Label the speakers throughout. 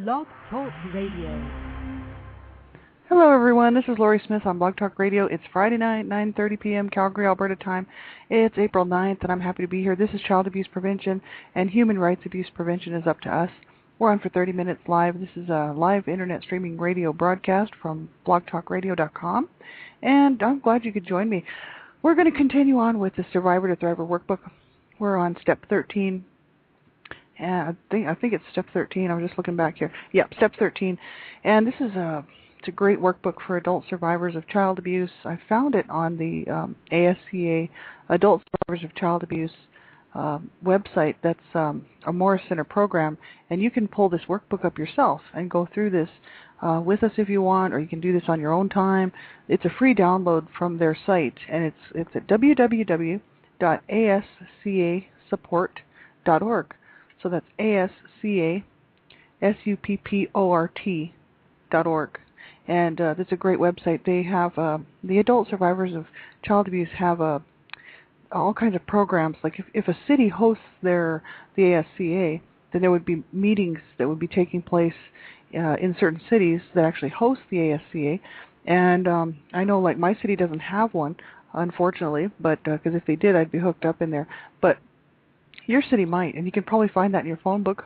Speaker 1: Blog Talk Radio.
Speaker 2: Hello, everyone. This is Lori Smith on Blog Talk Radio. It's Friday night, 9:30 p.m. Calgary, Alberta time. It's April 9th, and I'm happy to be here. This is Child Abuse Prevention, and Human Rights Abuse Prevention is up to us. We're on for 30 minutes live. This is a live internet streaming radio broadcast from blogtalkradio.com, and I'm glad you could join me. We're going to continue on with the Survivor to Thriver workbook. We're on step 13. And I think it's step 13. I was just looking back here. Yep, step 13. And this is it's a great workbook for adult survivors of child abuse. I found it on the ASCA Adult Survivors of Child Abuse website. That's a Morris Center program, and you can pull this workbook up yourself and go through this with us if you want, or you can do this on your own time. It's a free download from their site, and it's at www.ascasupport.org. So that's ASCASUPPORT.org. And that's a great website. They have, the adult survivors of child abuse have all kinds of programs. Like if a city hosts the ASCA, then there would be meetings that would be taking place in certain cities that actually host the ASCA. And I know, like, my city doesn't have one, unfortunately, but because if they did, I'd be hooked up in there. But your city might, and you can probably find that in your phone book,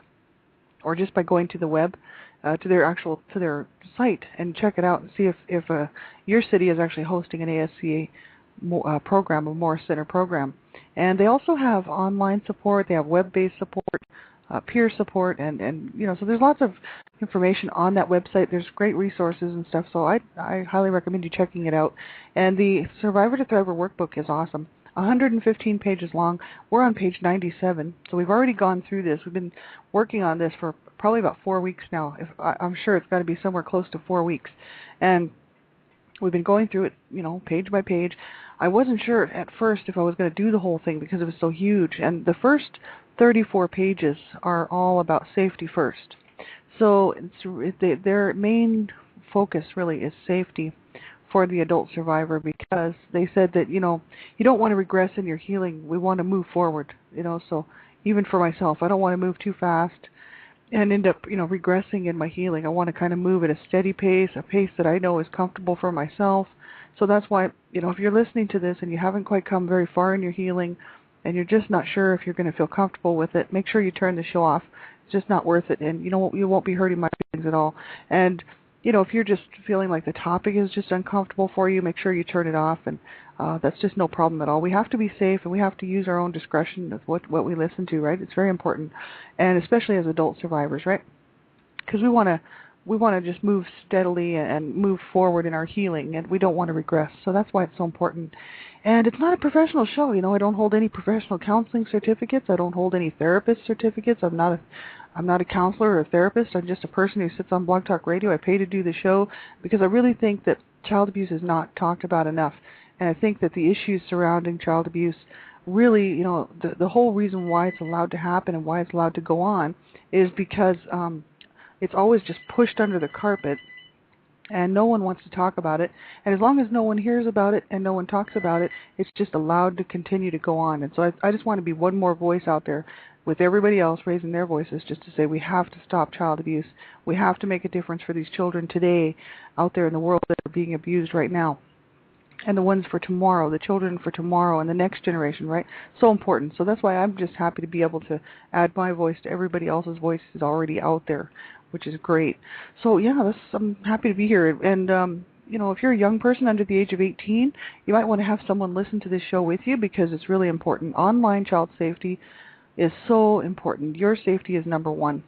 Speaker 2: or just by going to the web, to their site and check it out and see if your city is actually hosting an ASCA program, a Morris Center program. And they also have online support. They have web-based support, peer support, and so there's lots of information on that website. There's great resources and stuff. So I highly recommend you checking it out. And the Survivor to Thriver workbook is awesome. 115 pages long. We're on page 97, so we've already gone through this. We've been working on this for probably about 4 weeks now. I'm sure it's got to be somewhere close to 4 weeks. And we've been going through it, page by page. I wasn't sure at first if I was going to do the whole thing because it was so huge. And the first 34 pages are all about safety first. So their main focus really is safety for the adult survivor, because they said that, you don't want to regress in your healing. We want to move forward, so even for myself, I don't want to move too fast and end up, regressing in my healing. I want to kind of move at a steady pace, a pace that I know is comfortable for myself. So that's why, if you're listening to this and you haven't quite come very far in your healing and you're just not sure if you're going to feel comfortable with it, make sure you turn the show off. It's just not worth it, and you won't be hurting my feelings at all. And if you're just feeling like the topic is just uncomfortable for you, make sure you turn it off, and that's just no problem at all. We have to be safe, and we have to use our own discretion with what we listen to, right? It's very important, and especially as adult survivors, right? Because we want to just move steadily and move forward in our healing, and we don't want to regress. So that's why it's so important. And it's not a professional show. I don't hold any professional counseling certificates. I don't hold any therapist certificates. I'm not a counselor or a therapist. I'm just a person who sits on Blog Talk Radio. I pay to do the show because I really think that child abuse is not talked about enough. And I think that the issues surrounding child abuse really, the whole reason why it's allowed to happen and why it's allowed to go on is because it's always just pushed under the carpet, and no one wants to talk about it. And as long as no one hears about it and no one talks about it, it's just allowed to continue to go on. And so I just want to be one more voice out there with everybody else raising their voices, just to say we have to stop child abuse. We have to make a difference for these children today out there in the world that are being abused right now, and the ones for tomorrow, the children for tomorrow, and the next generation, right? So important. So that's why I'm just happy to be able to add my voice to everybody else's voice is already out there, which is great. So yeah, I'm happy to be here. And if you're a young person under the age of 18, you might want to have someone listen to this show with you, because it's really important. Online child safety is so important. Your safety is number one.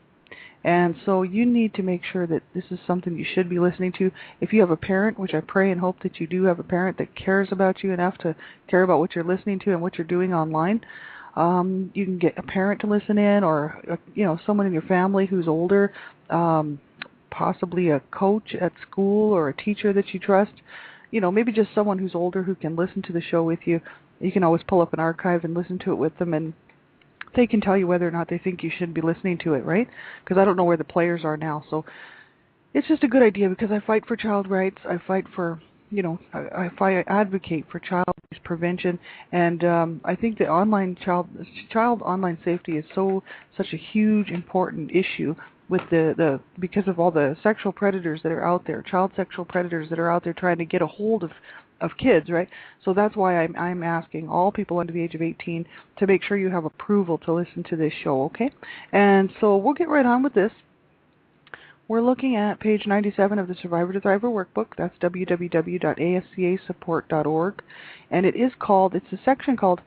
Speaker 2: And so you need to make sure that this is something you should be listening to. If you have a parent, which I pray and hope that you do have a parent that cares about you enough to care about what you're listening to and what you're doing online, you can get a parent to listen in, or someone in your family who's older, possibly a coach at school or a teacher that you trust. Maybe just someone who's older who can listen to the show with you. You can always pull up an archive and listen to it with them, and they can tell you whether or not they think you should be listening to it, right? Because I don't know where the players are now. So it's just a good idea, because I fight for child rights. I fight for, I advocate for child abuse prevention, and I think that child online safety is such a huge, important issue with the because of all the sexual predators that are out there, child sexual predators that are out there trying to get a hold of kids, right? So that's why I'm asking all people under the age of 18 to make sure you have approval to listen to this show, okay? And so we'll get right on with this. We're looking at page 97 of the Survivor to Thriver workbook. That's www.ascasupport.org. And it's a section called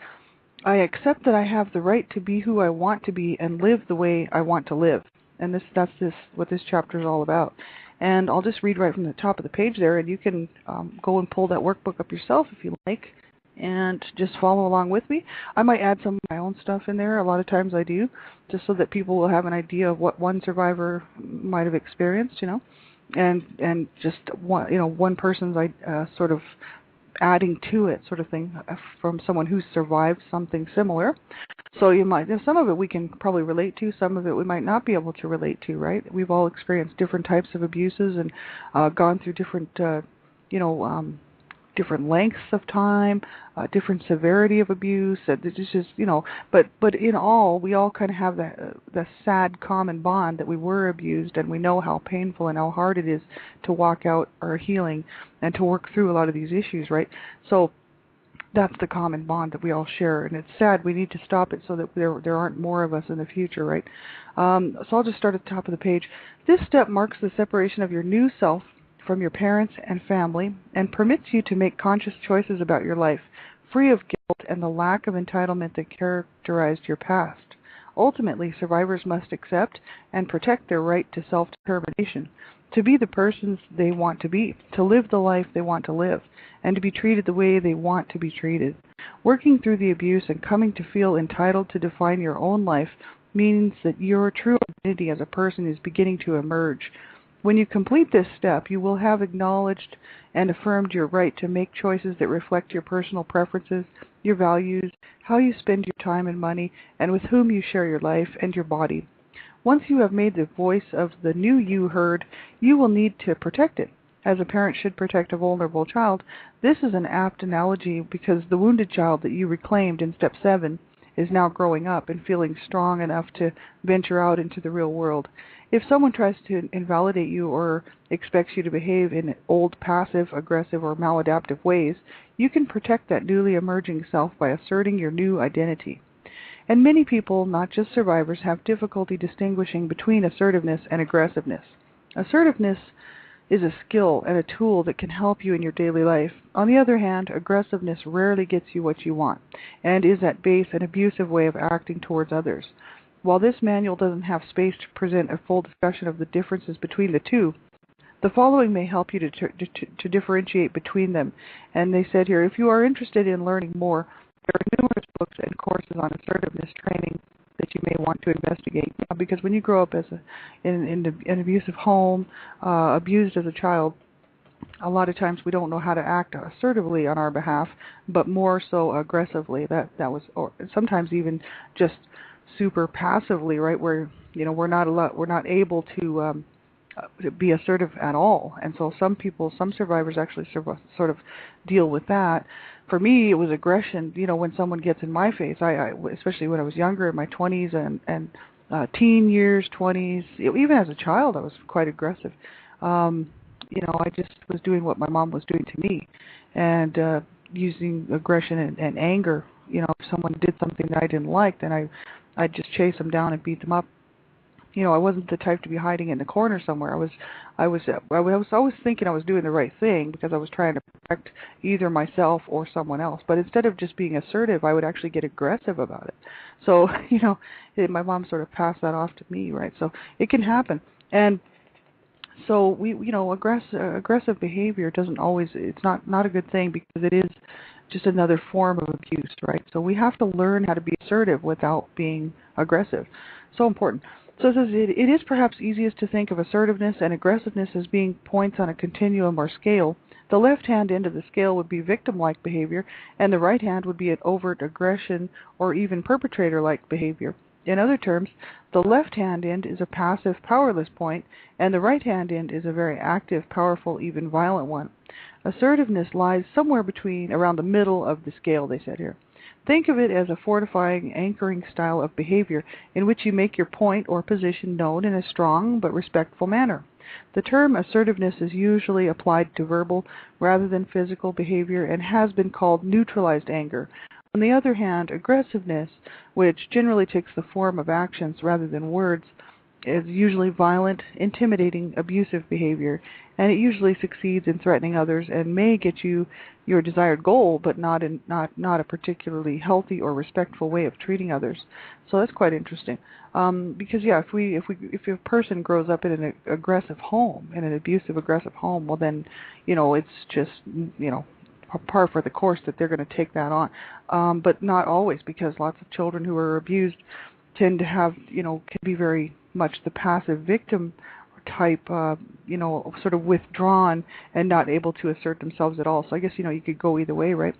Speaker 2: I Accept That I Have the Right to Be Who I Want to Be and Live the Way I Want to Live. And that's what this chapter is all about. And I'll just read right from the top of the page there, and you can go and pull that workbook up yourself if you like, and just follow along with me. I might add some of my own stuff in there. A lot of times I do, just so that people will have an idea of what one survivor might have experienced, and just one person's sort of adding to it, sort of thing, from someone who's survived something similar. So some of it we can probably relate to, some of it we might not be able to relate to, right? We've all experienced different types of abuses and gone through different, different lengths of time, different severity of abuse. It's just, but in all, we all kind of have the sad common bond that we were abused, and we know how painful and how hard it is to walk out our healing and to work through a lot of these issues, right? So that's the common bond that we all share, and it's sad. We need to stop it so that there aren't more of us in the future, right? So I'll just start at the top of the page. This step marks the separation of your new self from your parents and family and permits you to make conscious choices about your life, free of guilt and the lack of entitlement that characterized your past. Ultimately, survivors must accept and protect their right to self-determination, to be the persons they want to be, to live the life they want to live, and to be treated the way they want to be treated. Working through the abuse and coming to feel entitled to define your own life means that your true identity as a person is beginning to emerge. When you complete this step, you will have acknowledged and affirmed your right to make choices that reflect your personal preferences, your values, how you spend your time and money, and with whom you share your life and your body. Once you have made the voice of the new you heard, you will need to protect it. As a parent should protect a vulnerable child, this is an apt analogy because the wounded child that you reclaimed in step 7 is now growing up and feeling strong enough to venture out into the real world. If someone tries to invalidate you or expects you to behave in old passive, aggressive, or maladaptive ways, you can protect that newly emerging self by asserting your new identity. And many people, not just survivors, have difficulty distinguishing between assertiveness and aggressiveness. Assertiveness is a skill and a tool that can help you in your daily life. On the other hand, aggressiveness rarely gets you what you want and is at base an abusive way of acting towards others. While this manual doesn't have space to present a full discussion of the differences between the two, the following may help you to differentiate between them. And they said here, if you are interested in learning more, there are numerous books and courses on assertiveness training that you may want to investigate. Because when you grow up in an abusive home, abused as a child, a lot of times we don't know how to act assertively on our behalf, but more so aggressively. That was, or sometimes even just super passively, right? Where we're not able to be assertive at all. And so some survivors actually sort of deal with that. For me, it was aggression. When someone gets in my face, I especially when I was younger, in my 20s and teen years, 20s, even as a child, I was quite aggressive. I just was doing what my mom was doing to me, and using aggression and anger. If someone did something that I didn't like, then I'd just chase them down and beat them up. I wasn't the type to be hiding in the corner somewhere. I was always thinking I was doing the right thing because I was trying to protect either myself or someone else. But instead of just being assertive, I would actually get aggressive about it. So, my mom sort of passed that off to me, right? So it can happen. And so aggressive behavior doesn't always, it's not a good thing because it is just another form of abuse, right? So we have to learn how to be assertive without being aggressive. So important. So it says, it is perhaps easiest to think of assertiveness and aggressiveness as being points on a continuum or scale. The left-hand end of the scale would be victim-like behavior, and the right hand would be an overt aggression or even perpetrator-like behavior. In other terms, the left-hand end is a passive, powerless point, and the right-hand end is a very active, powerful, even violent one. Assertiveness lies somewhere around the middle of the scale, they said here. Think of it as a fortifying, anchoring style of behavior in which you make your point or position known in a strong but respectful manner. The term assertiveness is usually applied to verbal rather than physical behavior and has been called neutralized anger. On the other hand, aggressiveness, which generally takes the form of actions rather than words, is usually violent, intimidating, abusive behavior, and it usually succeeds in threatening others and may get you your desired goal, but not a particularly healthy or respectful way of treating others. So that's quite interesting. Because if a person grows up in an aggressive home, in an abusive, aggressive home, well then, it's just, par for the course that they're going to take that on. But not always, because lots of children who are abused tend to have, can be very much the passive victim type, sort of withdrawn and not able to assert themselves at all. So I guess, you could go either way, right?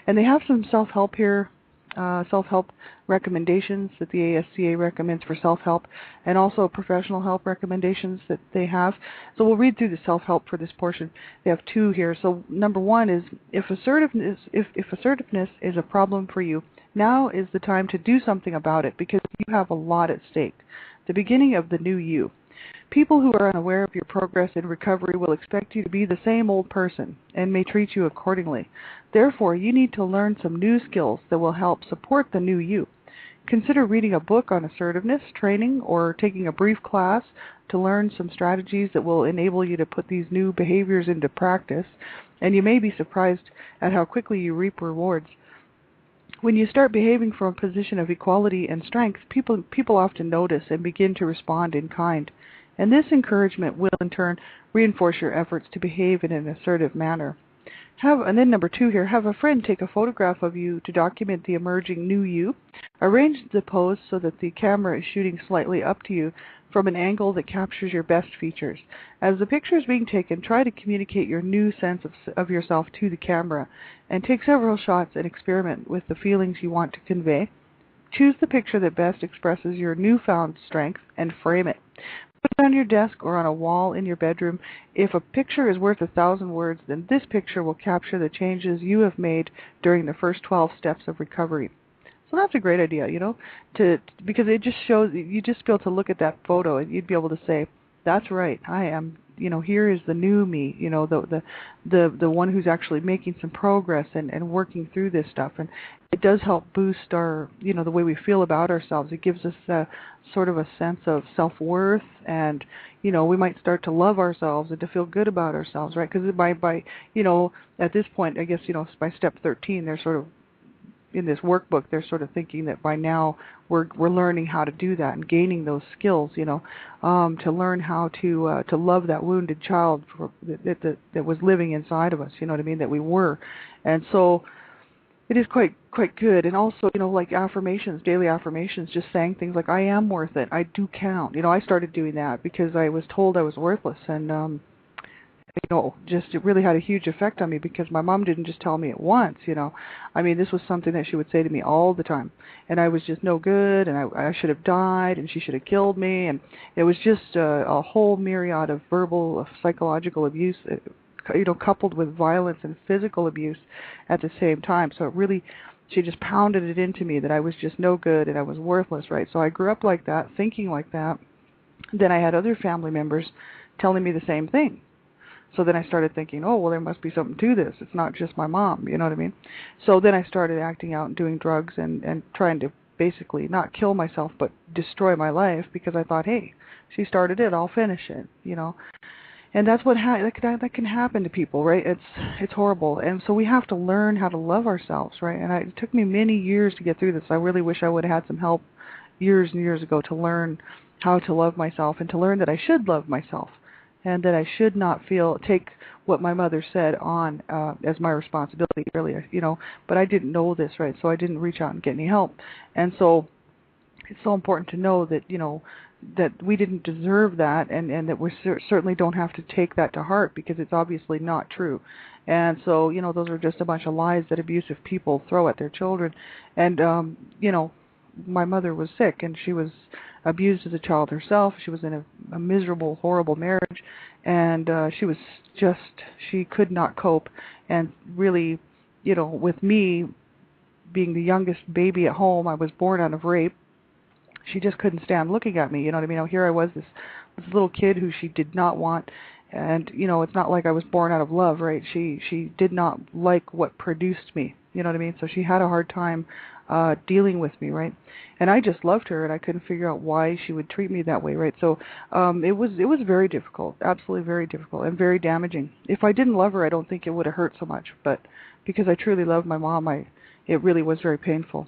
Speaker 2: And they have some self-help here, self-help recommendations that the ASCA recommends for self-help, and also professional help recommendations that they have. So we'll read through the self-help for this portion. They have two here. So number one is, if assertiveness is a problem for you, now is the time to do something about it, because you have a lot at stake. The beginning of the new you. People who are unaware of your progress in recovery will expect you to be the same old person and may treat you accordingly. Therefore, you need to learn some new skills that will help support the new you. Consider reading a book on assertiveness training or taking a brief class to learn some strategies that will enable you to put these new behaviors into practice, and you may be surprised at how quickly you reap rewards. When you start behaving from a position of equality and strength, people often notice and begin to respond in kind. And this encouragement will, in turn, reinforce your efforts to behave in an assertive manner. And then number two here, have a friend take a photograph of you to document the emerging new you. Arrange the pose so that the camera is shooting slightly up to you from an angle that captures your best features. As the picture is being taken, try to communicate your new sense of yourself to the camera, and take several shots and experiment with the feelings you want to convey. Choose the picture that best expresses your newfound strength and frame it. Put it on your desk or on a wall in your bedroom. If a picture is worth 1,000 words, then this picture will capture the changes you have made during the first 12 steps of recovery. So that's a great idea, because it just shows, you just be able to look at that photo and you'd be able to say, that's right, I am, here is the new me, the one who's actually making some progress and working through this stuff. And it does help boost our, the way we feel about ourselves. It gives us sort of a sense of self-worth, and, we might start to love ourselves and to feel good about ourselves, right? Because by at this point, I guess, by step 13, they're sort of, in this workbook, they're sort of thinking that by now we're learning how to do that and gaining those skills, to learn how to love that wounded child that was living inside of us, that we were. And so it is quite good. And also, like affirmations, daily affirmations, just saying things like, I am worth it, I do count. I started doing that because I was told I was worthless, and just it really had a huge effect on me, because my mom didn't just tell me it once, this was something that she would say to me all the time, and I was just no good, and I should have died, and she should have killed me, and it was just a whole myriad of verbal, psychological abuse, coupled with violence and physical abuse at the same time. So it really, she just pounded it into me that I was just no good and I was worthless, right? So I grew up like that, thinking like that. Then I had other family members telling me the same thing. So then I started thinking, oh, well, there must be something to this. It's not just my mom, you know what I mean? So then I started acting out and doing drugs and trying to basically not kill myself, but destroy my life, because I thought, hey, she started it, I'll finish it, And that's what that can happen to people, right? It's horrible. And so we have to learn how to love ourselves, right? And it took me many years to get through this. I really wish I would have had some help years and years ago to learn how to love myself, and to learn that I should love myself, and that I should not take what my mother said on as my responsibility, really, But I didn't know this, right? So I didn't reach out and get any help. And so it's so important to know that, that we didn't deserve that, and that we certainly don't have to take that to heart, because it's obviously not true. And so, those are just a bunch of lies that abusive people throw at their children. And, my mother was sick, and she was abused as a child herself. She was in a miserable, horrible marriage, and she could not cope. And really, with me being the youngest baby at home, I was born out of rape. She just couldn't stand looking at me, you know what I mean? Now, here I was, this little kid who she did not want, and, you know, it's not like I was born out of love, right? She did not like what produced me, you know what I mean? So she had a hard time dealing with me, right? And I just loved her, and I couldn't figure out why she would treat me that way, right? So it was very difficult, absolutely very difficult, and very damaging. If I didn't love her, I don't think it would have hurt so much, but because I truly loved my mom, it really was very painful.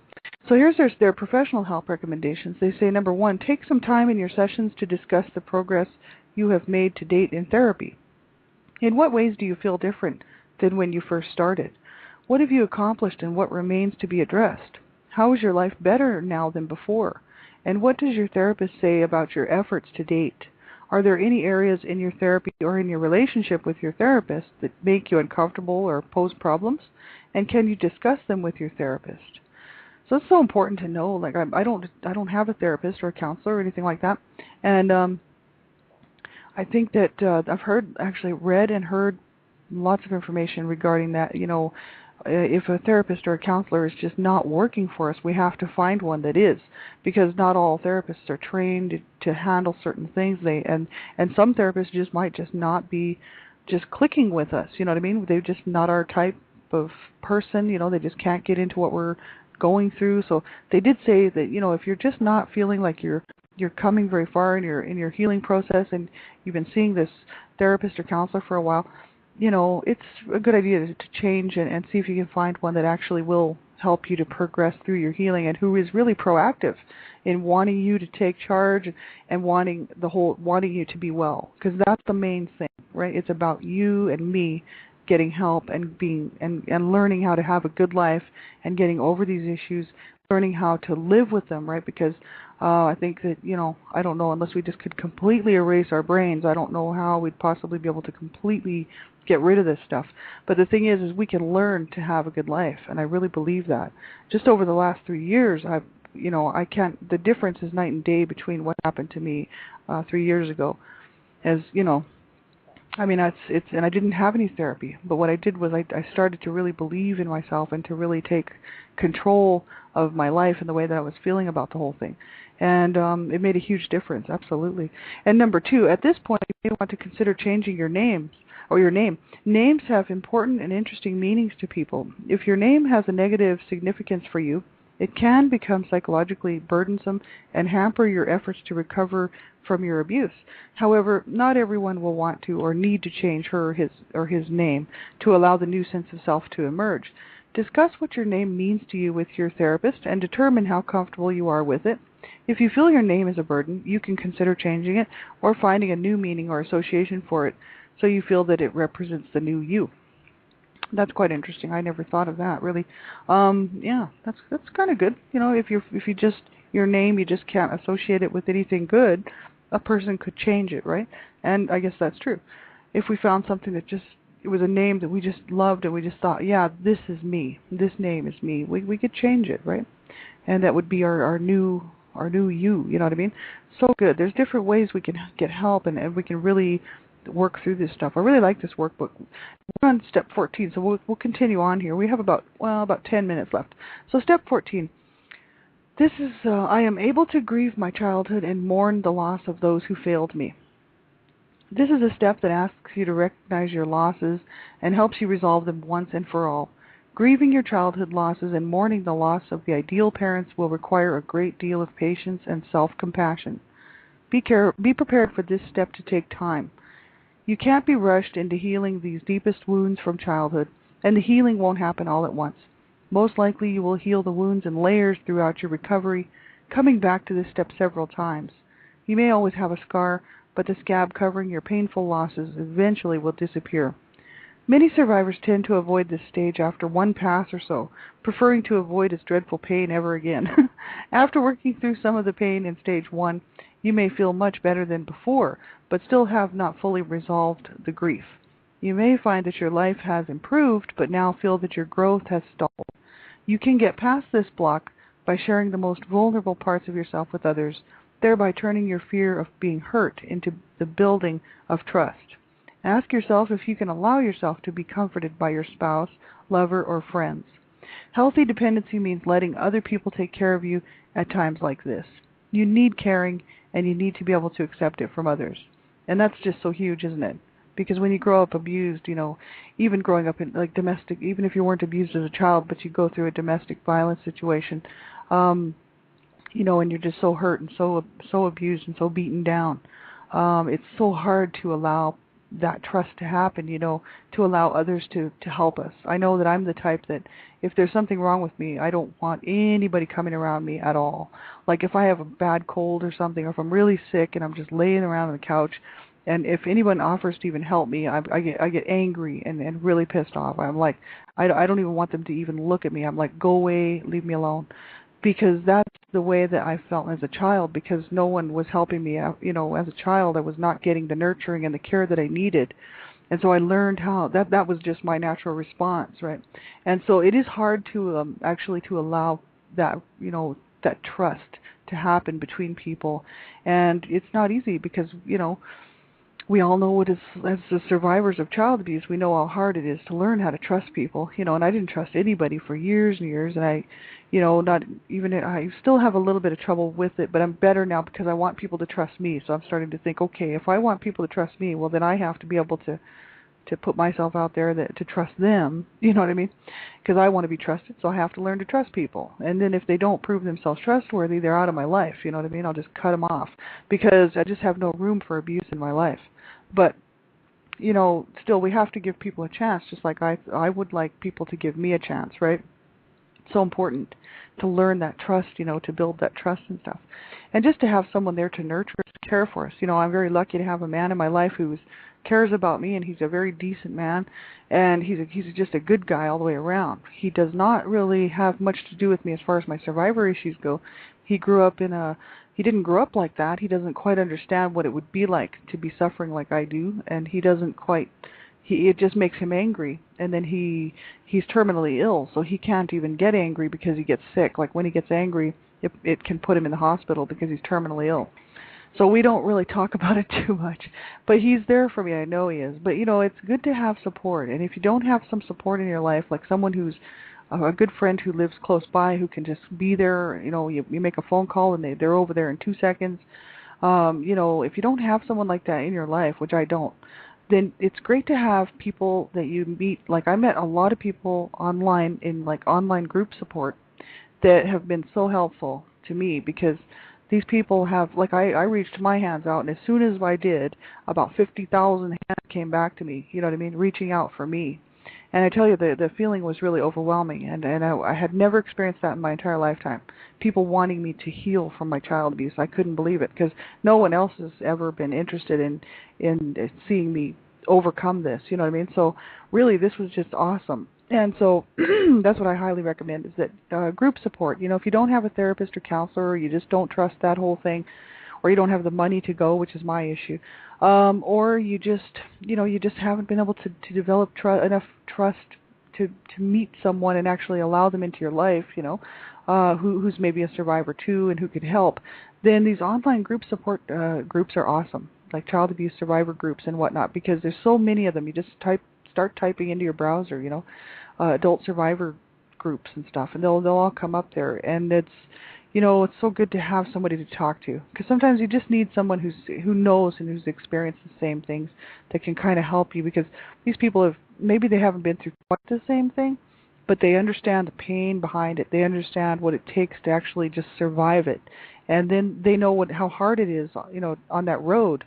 Speaker 2: So here's their professional help recommendations. They say, number one, take some time in your sessions to discuss the progress you have made to date in therapy. In what ways do you feel different than when you first started? What have you accomplished and what remains to be addressed? How is your life better now than before? And what does your therapist say about your efforts to date? Are there any areas in your therapy or in your relationship with your therapist that make you uncomfortable or pose problems? And can you discuss them with your therapist? So it's so important to know. Like I don't have a therapist or a counselor or anything like that, and I think that I've read and heard lots of information regarding that. You know, if a therapist or a counselor is just not working for us, we have to find one that is, because not all therapists are trained to handle certain things. And some therapists might not be just clicking with us. You know what I mean? They're just not our type of person. You know, they just can't get into what we're going through. So they did say that, you know, if you're just not feeling like you're coming very far in your healing process, and you've been seeing this therapist or counselor for a while, you know, it's a good idea to change and see if you can find one that actually will help you to progress through your healing, and who is really proactive in wanting you to take charge and wanting you to be well, because that's the main thing, right? It's about you and me getting help and being and learning how to have a good life and getting over these issues, learning how to live with them, right? Because I think that, you know, I don't know, unless we just could completely erase our brains, I don't know how we'd possibly be able to completely get rid of this stuff. But the thing is we can learn to have a good life, and I really believe that. Just over the last 3 years, the difference is night and day between what happened to me 3 years ago. As, you know, I mean, and I didn't have any therapy, but what I did was I started to really believe in myself and to really take control of my life and the way that I was feeling about the whole thing. And it made a huge difference, absolutely. And number two, at this point, you may want to consider changing your names or your name. Names have important and interesting meanings to people. If your name has a negative significance for you, it can become psychologically burdensome and hamper your efforts to recover from your abuse. However, not everyone will want to or need to change her or his name to allow the new sense of self to emerge. Discuss what your name means to you with your therapist and determine how comfortable you are with it. If you feel your name is a burden, you can consider changing it or finding a new meaning or association for it so you feel that it represents the new you. That's quite interesting. I never thought of that, really. Yeah, that's kind of good. You know, if you just your name, you just can't associate it with anything good, a person could change it, right? And I guess that's true. If we found something that it was a name that we just loved and we just thought, yeah, this is me. This name is me. We could change it, right? And that would be our new you. You know what I mean? So good. There's different ways we can get help, and we can really work through this stuff. I really like this workbook. We're on step 14, so we'll continue on here. We have about 10 minutes left. So step 14. This is, I am able to grieve my childhood and mourn the loss of those who failed me. This is a step that asks you to recognize your losses and helps you resolve them once and for all. Grieving your childhood losses and mourning the loss of the ideal parents will require a great deal of patience and self-compassion. Be prepared for this step to take time. You can't be rushed into healing these deepest wounds from childhood, and the healing won't happen all at once. Most likely you will heal the wounds in layers throughout your recovery, coming back to this step several times. You may always have a scar, but the scab covering your painful losses eventually will disappear. Many survivors tend to avoid this stage after one pass or so, preferring to avoid its dreadful pain ever again. After working through some of the pain in stage 1, you may feel much better than before, but still have not fully resolved the grief. You may find that your life has improved, but now feel that your growth has stalled. You can get past this block by sharing the most vulnerable parts of yourself with others, thereby turning your fear of being hurt into the building of trust. Ask yourself if you can allow yourself to be comforted by your spouse, lover, or friends. Healthy dependency means letting other people take care of you at times like this. You need caring, and you need to be able to accept it from others. And that's just so huge, isn't it? Because when you grow up abused, even growing up in like domestic, even if you weren't abused as a child, but you go through a domestic violence situation, and you're just so hurt and so abused and so beaten down. It's so hard to allow that trust to happen, to allow others to help us. I know that I'm the type that if there's something wrong with me, I don't want anybody coming around me at all. Like if I have a bad cold or something, or if I'm really sick and I'm just laying around on the couch, and if anyone offers to even help me, I get angry and really pissed off. I'm like, I don't even want them to even look at me. I'm like, go away, leave me alone. Because that's the way that I felt as a child, because no one was helping me. As a child, I was not getting the nurturing and the care that I needed. And so I learned how that was just my natural response, right? And so it is hard to actually to allow that, that trust to happen between people. And it's not easy because, we all know what is, as the survivors of child abuse, we know how hard it is to learn how to trust people, and I didn't trust anybody for years and years, and I still have a little bit of trouble with it, but I'm better now because I want people to trust me. So I'm starting to think, okay, if I want people to trust me, well, then I have to be able to put myself out there to trust them, you know what I mean? Because I want to be trusted, so I have to learn to trust people. And then if they don't prove themselves trustworthy, they're out of my life, you know what I mean? I'll just cut them off because I just have no room for abuse in my life. But, still we have to give people a chance, just like I would like people to give me a chance, right? It's so important to learn that trust, to build that trust and stuff. And just to have someone there to nurture us, to care for us. I'm very lucky to have a man in my life who cares about me, and he's a very decent man, and he's just a good guy all the way around. He does not really have much to do with me as far as my survivor issues go. He didn't grow up like that. He doesn't quite understand what it would be like to be suffering like I do, and it just makes him angry. And then he's terminally ill, so he can't even get angry because he gets sick. Like when he gets angry, it can put him in the hospital because he's terminally ill. So we don't really talk about it too much. But he's there for me, I know he is. But, it's good to have support. And if you don't have some support in your life, like someone who's a good friend who lives close by who can just be there, you make a phone call and they're over there in 2 seconds. If you don't have someone like that in your life, which I don't, then it's great to have people that you meet. Like I met a lot of people online in like online group support that have been so helpful to me because these people have, like I reached my hands out, and as soon as I did, about 50,000 hands came back to me, you know what I mean, reaching out for me. And I tell you, the feeling was really overwhelming, and I had never experienced that in my entire lifetime. People wanting me to heal from my child abuse. I couldn't believe it, because no one else has ever been interested in seeing me overcome this, you know what I mean? So really, this was just awesome. And so that's what I highly recommend, is that group support. If you don't have a therapist or counselor, or you just don't trust that whole thing, or you don't have the money to go, which is my issue, or you just haven't been able to develop enough trust to meet someone and actually allow them into your life, who's maybe a survivor too and who could help, then these online group support groups are awesome, like child abuse survivor groups and whatnot, because there's so many of them. You just start typing into your browser, adult survivor groups and stuff, and they'll all come up there. And it's so good to have somebody to talk to, because sometimes you just need someone who knows and who's experienced the same things that can kind of help you, because these people maybe they haven't been through quite the same thing, but they understand the pain behind it. They understand what it takes to actually just survive it, and then they know how hard it is, on that road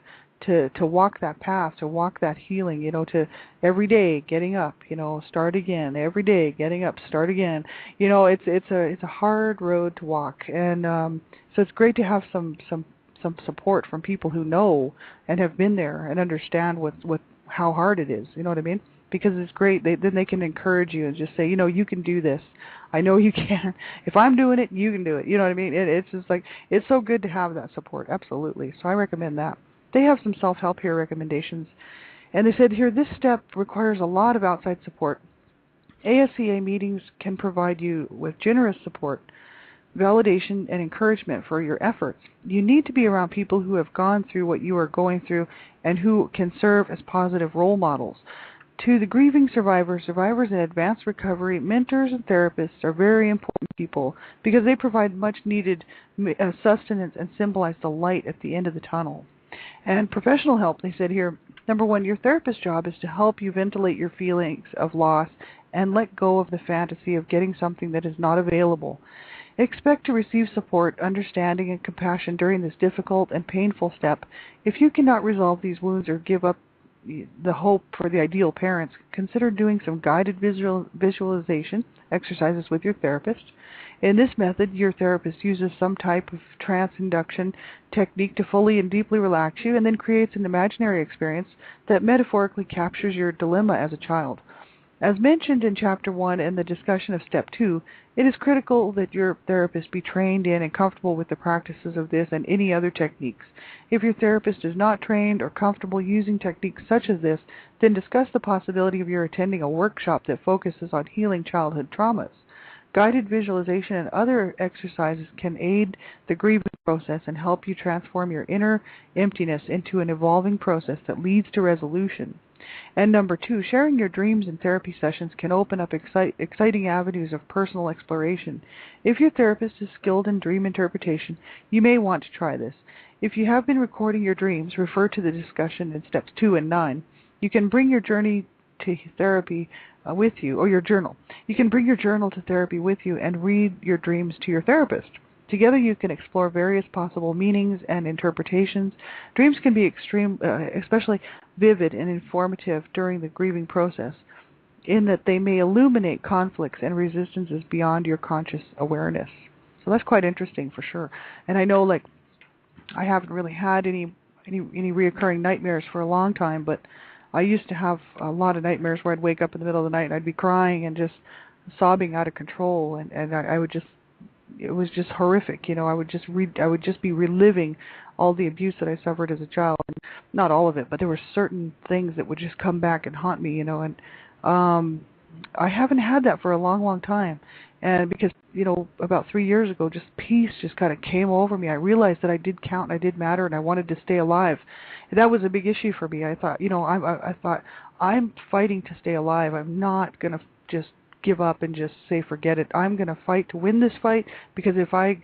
Speaker 2: to walk that path, to walk that healing, to every day getting up, start again, every day getting up, start again. It's a hard road to walk, and so it's great to have some support from people who know and have been there and understand what how hard it is. You know what I mean? Because it's great. Then they can encourage you and just say, you can do this. I know you can. If I'm doing it, you can do it. You know what I mean? It's just like, it's so good to have that support. Absolutely. So I recommend that. They have some self-help here recommendations. And they said here, this step requires a lot of outside support. ASCA meetings can provide you with generous support, validation, and encouragement for your efforts. You need to be around people who have gone through what you are going through and who can serve as positive role models. To the grieving survivors in advanced recovery, mentors and therapists are very important people because they provide much needed sustenance and symbolize the light at the end of the tunnel. And professional help, they said here, number one, your therapist's job is to help you ventilate your feelings of loss and let go of the fantasy of getting something that is not available. Expect to receive support, understanding, and compassion during this difficult and painful step. If you cannot resolve these wounds or give up the hope for the ideal parents, consider doing some guided visualization exercises with your therapist. In this method, your therapist uses some type of trance induction technique to fully and deeply relax you and then creates an imaginary experience that metaphorically captures your dilemma as a child. As mentioned in Chapter 1 and the discussion of Step 2, it is critical that your therapist be trained in and comfortable with the practices of this and any other techniques. If your therapist is not trained or comfortable using techniques such as this, then discuss the possibility of your attending a workshop that focuses on healing childhood traumas. Guided visualization and other exercises can aid the grieving process and help you transform your inner emptiness into an evolving process that leads to resolution. And number 2, sharing your dreams in therapy sessions can open up exciting avenues of personal exploration. If your therapist is skilled in dream interpretation, you may want to try this. If you have been recording your dreams, refer to the discussion in Steps 2 and 9. You can bring your journey to therapy with you, or your journal. You can bring your journal to therapy with you and read your dreams to your therapist. Together you can explore various possible meanings and interpretations. Dreams can be especially vivid and informative during the grieving process, in that they may illuminate conflicts and resistances beyond your conscious awareness. So that's quite interesting for sure. And I know, like, I haven't really had any reoccurring nightmares for a long time, but I used to have a lot of nightmares where I'd wake up in the middle of the night and I'd be crying and just sobbing out of control, and I would just, it was just horrific, you know. I would just be reliving all the abuse that I suffered as a child, and not all of it, but there were certain things that would just come back and haunt me, you know. And I haven't had that for a long, long time, and because, you know, about 3 years ago, just peace just kind of came over me. I realized that I did count and I did matter, and I wanted to stay alive. And that was a big issue for me. I thought, you know, I thought, I'm fighting to stay alive. I'm not going to just give up and just say forget it. I'm going to fight to win this fight, because if I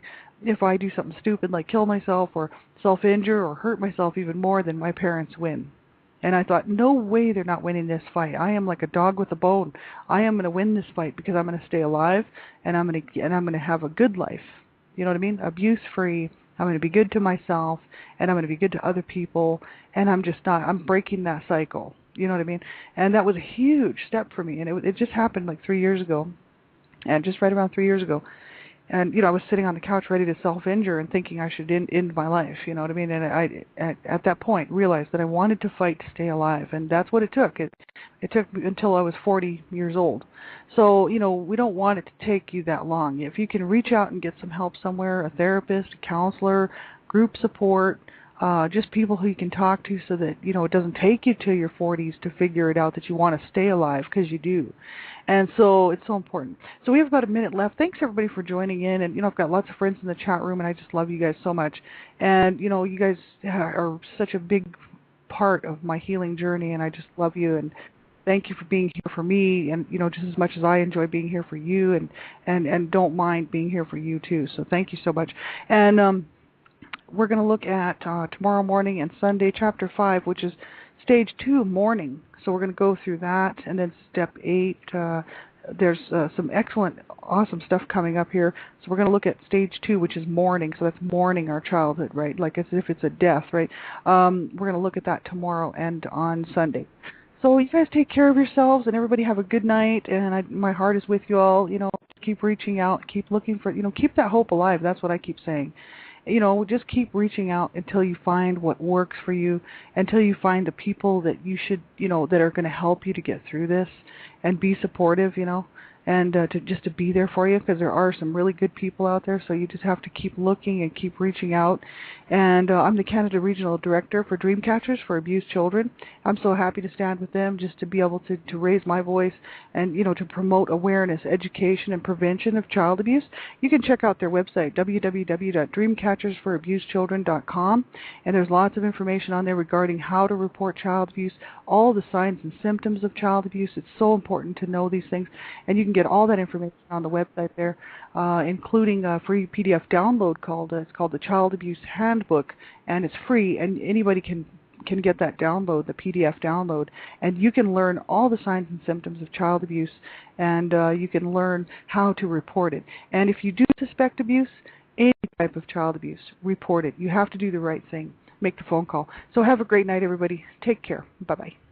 Speaker 2: do something stupid like kill myself or self-injure or hurt myself even more, then my parents win. And I thought, no way they're not winning this fight. I am like a dog with a bone. I am going to win this fight because I'm going to stay alive, and I'm going to have a good life. You know what I mean? Abuse-free. I'm going to be good to myself, and I'm going to be good to other people, and I'm breaking that cycle. You know what I mean? And that was a huge step for me, and it just happened like 3 years ago, and just right around 3 years ago. And, you know, I was sitting on the couch ready to self-injure and thinking I should end my life, you know what I mean? And I, at that point, realized that I wanted to fight to stay alive, and that's what it took. It took until I was 40 years old. So, you know, we don't want it to take you that long. If you can reach out and get some help somewhere, a therapist, a counselor, group support, just people who you can talk to, so that, you know, it doesn't take you to your 40s to figure it out that you want to stay alive, because you do. And so it's so important. So we have about a minute left. Thanks, everybody, for joining in. And, you know, I've got lots of friends in the chat room, and I just love you guys so much. And, you know, you guys are such a big part of my healing journey, and I just love you. And thank you for being here for me, and, you know, just as much as I enjoy being here for you, and don't mind being here for you, too. So thank you so much. And we're going to look at tomorrow morning and Sunday, Chapter 5, which is Stage 2, mourning. So we're going to go through that, and then Step 8, there's some excellent, awesome stuff coming up here. So we're going to look at Stage 2, which is mourning. So that's mourning our childhood, right? Like as if it's a death, right? We're going to look at that tomorrow and on Sunday. So you guys take care of yourselves, and everybody have a good night, and my heart is with you all. You know, keep reaching out, keep looking for, you know, keep that hope alive. That's what I keep saying. You know, just keep reaching out until you find what works for you, until you find the people that you should, you know, that are going to help you to get through this and be supportive, you know. and to be there for you, because there are some really good people out there. So you just have to keep looking and keep reaching out. And I'm the Canada Regional Director for Dreamcatchers for Abused Children. I'm so happy to stand with them just to be able to raise my voice and, to promote awareness, education, and prevention of child abuse. You can check out their website, www.dreamcatchersforabusedchildren.com, and there's lots of information on there regarding how to report child abuse, all the signs and symptoms of child abuse. It's so important to know these things, and you can get all that information on the website there, including a free PDF download it's called the Child Abuse Handbook, and it's free, and anybody can get that download, the PDF download, and you can learn all the signs and symptoms of child abuse, and you can learn how to report it. And if you do suspect abuse, any type of child abuse, report it. You have to do the right thing. Make the phone call. So have a great night, everybody. Take care. Bye-bye.